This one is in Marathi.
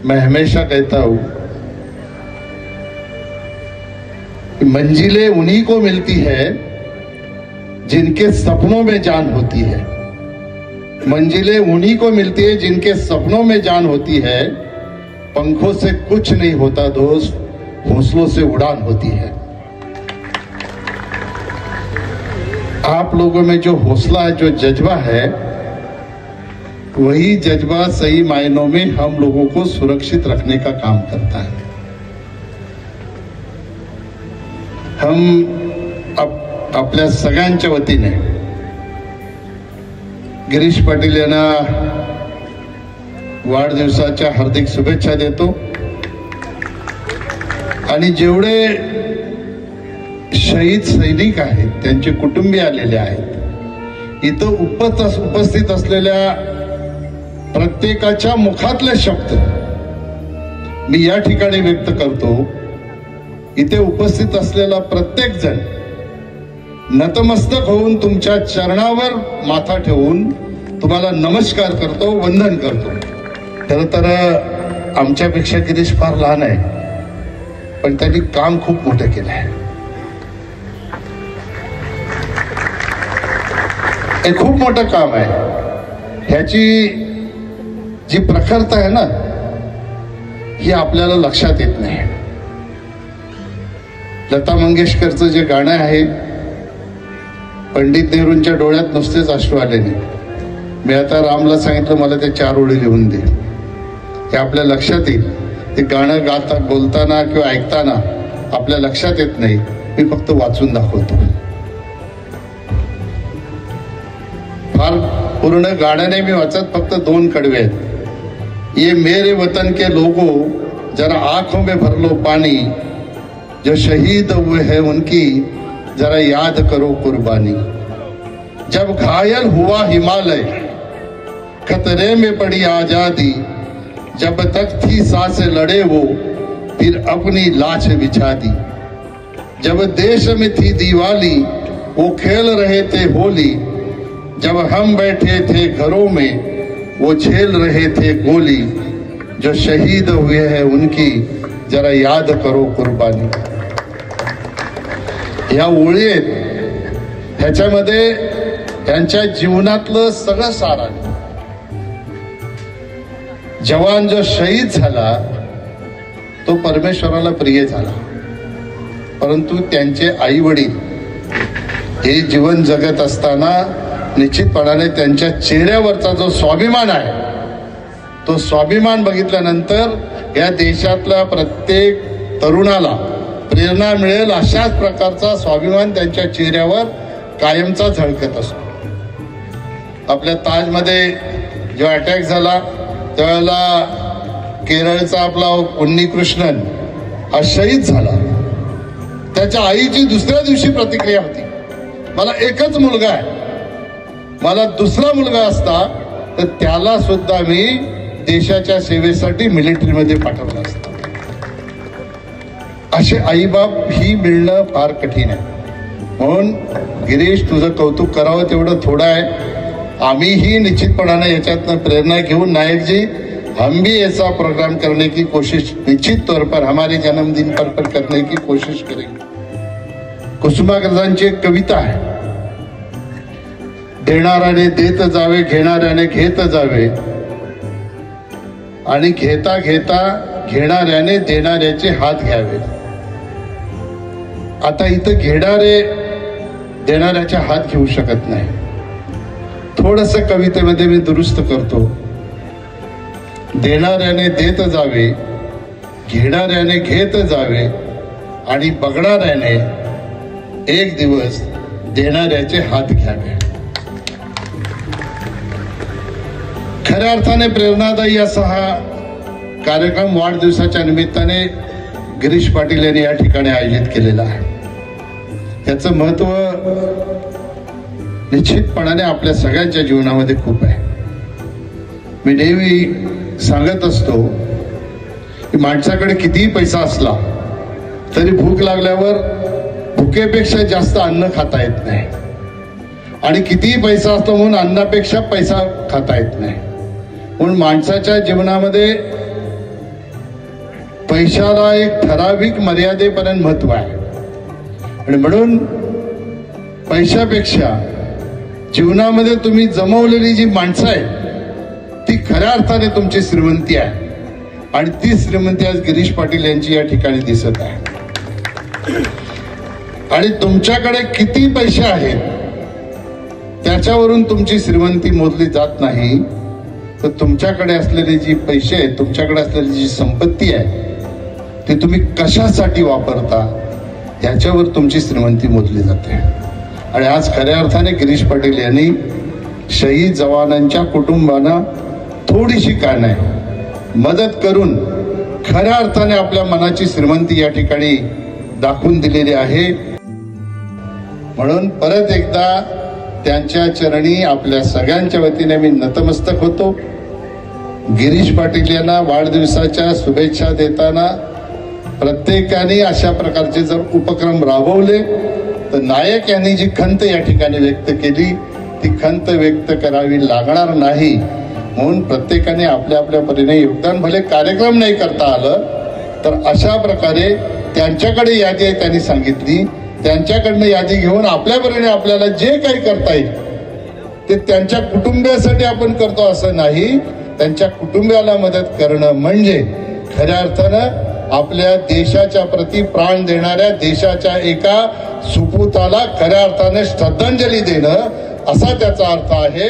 मैं हमेशा कहता हूं कि मंजिलें उन्हीं को मिलती है जिनके सपनों में जान होती है। मंजिलें उन्हीं को मिलती है जिनके सपनों में जान होती है। पंखों से कुछ नहीं होता दोस्त, हौसलों से उड़ान होती है। आप लोगों में जो हौसला है, जो जज्बा है, वही जज्बा सही मायनों में हम लोगों को सुरक्षित रखने का काम करता है। हम आपल्या सगळ्यांच्या वतीने गिरीश पाटील यांना वाढदिवसाच्या हार्दिक शुभेच्छा देतो आणि जेवढे शहीद सैनिक आहेत त्यांचे कुटुंबीय आलेले आहेत, इथं उपस्थित असलेल्या प्रत्येकाच्या मुखातले शब्द मी या ठिकाणी व्यक्त करतो। इथे उपस्थित असलेला प्रत्येक जण नतमस्तक होऊन तुमच्या चरणावर माथा ठेवून तुम्हाला नमस्कार करतो, वंदन करतो। खरं तर आमच्यापेक्षा गिरीश फार लहान आहे, पण त्यांनी काम खूप मोठं केलं आहे। हे खूप मोठं काम आहे। ह्याची जी प्रखरता आहे ना, ही आपल्याला लक्षात येत नाही। लता मंगेशकरचं जे गाणं आहे, पंडित नेहरूंच्या डोळ्यात नुसतेच अश्रू आले नाही। मी आता रामला सांगितलं मला ते 4 ओळी लिहून दे, हे आपल्या लक्षात येईल। ते गाणं गाता बोलताना किंवा ऐकताना आपल्या लक्षात येत नाही, मी फक्त वाचून दाखवतो। फार पूर्ण गाणं नाही मी वाचत, फक्त 2 कडवे आहेत। ये मेरे वतन के लोगों जरा आंखों में भर लो पानी, जो शहीद हुए हैं उनकी जरा याद करो कुर्बानी। जब घायल हुआ हिमालय, खतरे में पड़ी आजादी, जब तक थी सांसें लड़े वो फिर अपनी लाश बिछा दी। जब देश में थी दिवाली वो खेल रहे थे होली, जब हम बैठे थे घरों में वो झेल रहे थे गोली। जो शहीद हुए हैं उनकी जरा याद करो कुर्बानी। या ओळी आहेत, ह्याच्यामध्ये त्यांच्या जीवनातलं सगळं सार आहे। जवान जो शहीद झाला तो परमेश्वराला प्रिय झाला, परंतु त्यांचे आई वडील हे जीवन जगत असताना निश्चितपणाने त्यांच्या चेहऱ्यावरचा जो स्वाभिमान आहे, तो स्वाभिमान बघितल्यानंतर या देशातल्या प्रत्येक तरुणाला प्रेरणा मिळेल अशाच प्रकारचा स्वाभिमान त्यांच्या चेहऱ्यावर कायमचा झळकत असतो। आपल्या ताजमध्ये जेव्हा अटॅक झाला त्यावेळेला केरळचा आपला उन्नीकृष्णन हा शहीद झाला। त्याच्या आईची दुसऱ्या दिवशी प्रतिक्रिया होती, मला एकच मुलगा आहे, मला दुसरा मुलगा असता तर त्याला सुद्धा मी देशाच्या सेवेसाठी मिलिटरीमध्ये पाठवलं असतं। असे आईबाप ही मिळणं फार कठीण आहे। म्हणून गिरीश तुझं कौतुक करावं तेवढं थोडं आहे। आम्हीही निश्चितपणाने याच्यातनं प्रेरणा घेऊन नायक जी हम भी ऐसा प्रोग्राम करने की कोशिश निश्चित तौर पर हमारे जन्मदिन पर करने की कोशिश करेंगे। कुसुमाग्रजांची एक कविता आहे, देणाऱ्याने देत जावे, घेणाऱ्याने घेत जावे, आणि घेता घेता घेणाऱ्याने देणाऱ्याचे हात घ्यावे। आता इथं घेणारे देणाऱ्याचे हात घेऊ शकत नाही। थोडस कवितेमध्ये मी दुरुस्त करतो, देणाऱ्याने देत जावे, घेणाऱ्याने घेत जावे, आणि बघणाऱ्याने एक दिवस देणाऱ्याचे हात घ्यावे। खऱ्या अर्थाने प्रेरणादायी असा हा कार्यक्रम वाढदिवसाच्या निमित्ताने गिरीश पाटील यांनी या ठिकाणी आयोजित केलेला आहे। त्याचं महत्व निश्चितपणाने आपल्या सगळ्यांच्या जीवनामध्ये खूप आहे। मी नेहमी सांगत असतो की माणसाकडे कितीही पैसा असला तरी भूक लागल्यावर भुकेपेक्षा जास्त अन्न खाता येत नाही, आणि कितीही पैसा असतो म्हणून अन्नापेक्षा पैसा खाता येत नाही। म्हणून माणसाच्या जीवनामध्ये पैशाला एक ठराविक मर्यादेपर्यंत महत्व आहे आणि म्हणून पैशापेक्षा जीवनामध्ये तुम्ही जमवलेली जी माणसं आहेत ती खऱ्या अर्थाने तुमची श्रीमंती आहे आणि ती श्रीमंती आज गिरीश पाटील यांची या ठिकाणी दिसत आहे। आणि तुमच्याकडे किती पैसे आहेत त्याच्यावरून तुमची श्रीमंती मोजली जात नाही, तर तुमच्याकडे असलेले जी पैसे आहेत, तुमच्याकडे असलेली जी संपत्ती आहे ती तुम्ही कशासाठी वापरता याच्यावर तुमची श्रीमंती मोजली जाते। आणि आज खऱ्या अर्थाने गिरीश पाटील यांनी शहीद जवानांच्या कुटुंबांना थोडीशी काय नाही मदत करून खऱ्या अर्थाने आपल्या मनाची श्रीमंती या ठिकाणी दाखवून दिलेली आहे। म्हणून परत एकदा त्यांच्या चरणी आपल्या सगळ्यांच्या वतीने मी नतमस्तक होतो। गिरीश पाटील यांना वाढदिवसाच्या शुभेच्छा देताना प्रत्येकाने अशा प्रकारचे जर उपक्रम राबवले तर नायक यांनी जी खंत या ठिकाणी व्यक्त केली ती खंत व्यक्त करावी लागणार नाही, म्हणून प्रत्येकाने आपल्या आपल्या परीने योगदान, भले कार्यक्रम नाही करता आलं तर अशा प्रकारे त्यांच्याकडे यादी आहे त्यांनी सांगितली, त्यांच्याकडनं यादी घेऊन आपल्या परीने आपल्याला जे काही करता येईल ते त्यांच्या कुटुंबियासाठी आपण करतो असं नाही, त्यांच्या कुटुंबियाला मदत करणं म्हणजे खऱ्या अर्थानं आपल्या देशाच्या प्रती प्राण देणाऱ्या देशाच्या एका सुपुताला खऱ्या अर्थाने श्रद्धांजली देणं असा त्याचा अर्थ आहे।